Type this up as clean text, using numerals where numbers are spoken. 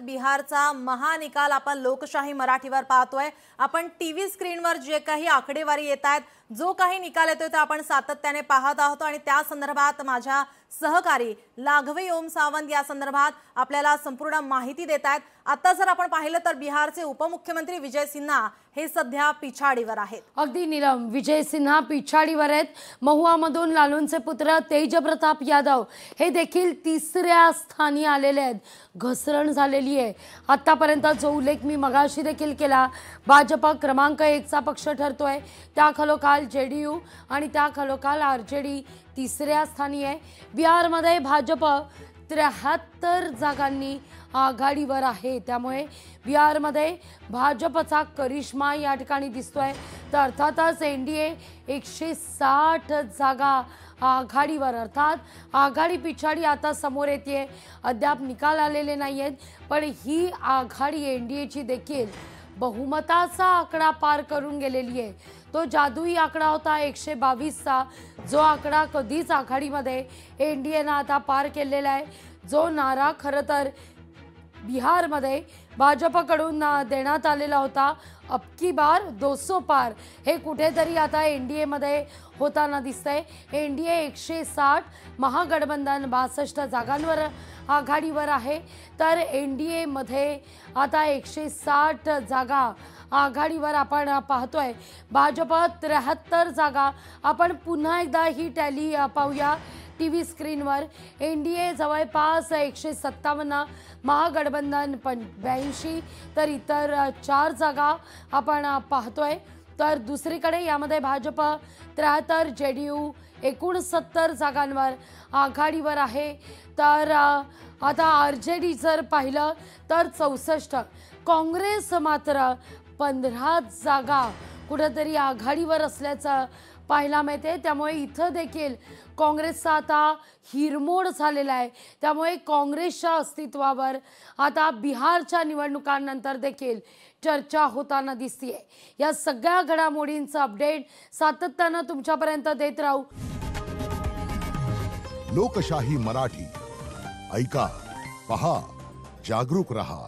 बिहारचा महानिकाल आपण लोकशाही मराठीवर पाहतोय। आपण टीव्ही स्क्रीनवर जे काही आकडेवारी येत आहेत, जो काही निकाल येतोय ते आपण सातत्याने पाहत आहोत आणि त्या संदर्भात माझ्या सहकारी लाघवी ओम सावंत या संदर्भात आपल्याला संपूर्ण माहिती देत आहेत। आता जर आपण पाहिलं तर बिहारचे उपमुख्यमंत्री विजय सिन्हा हे सध्या पिछाडीवर आहेत। अगदी नीलम, विजय सिन्हा पिछाडीवर आहेत। महुआमधून लालूंचे पुत्र तेजप्रताप यादव हे देखील तिसऱ्या स्थानी आलेले आहेत। घसरण झालेली आहे। आतापर्यंत जो उल्लेख मी मगाशी देखील केला, भाजप क्रमांक 1 चा पक्ष ठरतोय, त्याखालोखाल जेडीयू आणि त्याखालोखाल आरजेडी तिसऱ्या स्थानी आहे। बिहारमध्ये भाजप 73 जागांनी आघाडीवर आहे। त्यामुळे बिहारमध्ये भाजपचा करिश्मा या ठिकाणी दिसतोय। तर अर्थातच एनडीए 160 जागा आघाडीवर, अर्थात आघाडी पिछाडी आता समोर येते। अद्याप निकाल आलेले नाहीयेत, पण ही आघाडी एनडीएची देखील बहुमताचा आकडा पार करून गेलेली आहे। तो जादुई आकडा होता 122चा, जो आकडा कधीच आघाडीमध्ये एनडीएनं आता पार केलेला आहे। जो नारा खरं तर बिहारमध्ये भाजपकडून देण्यात आलेला होता, अब की बार 200 पार, हे कुठेतरी आता एनडीए मध्ये होताना दिसतंय। एनडीए 160, महागठबंधन 62 जागांवर आघाडीवर आहे। तर एनडीए मध्ये आता 160 जागा आघाडीवर आपण पाहतोय। भाजप 73 जागा। आपण पुन्हा एकदा ही टॅली पाहूया टीव्ही स्क्रीनवर। एनडीए जवळपास 157, महागठबंधन 82, तर इतर 4 जागा आपण पाहतोय। तर दुसरीकडे यामध्ये भाजप 73, जेडीयू 69 जागांवर आघाडीवर आहे। तर आता आरजेडी जर पाहिलं तर 64, काँग्रेस मात्र 15 जागा कुठेतरी आघाडीवर असल्याचं पाहायला मिळते। त्यामुळे इथं देखील काँग्रेसचा आता हिरमोड झालेला आहे। त्यामुळे काँग्रेसच्या अस्तित्वावर आता बिहारच्या निवडणुकांनंतर देखील चर्चा होताना दिसतेय। या सगळ्या घडामोडींचं अपडेट सातत्यानं तुमच्यापर्यंत देत राहू। लोकशाही मराठी ऐका, पहा, जागरूक रहा।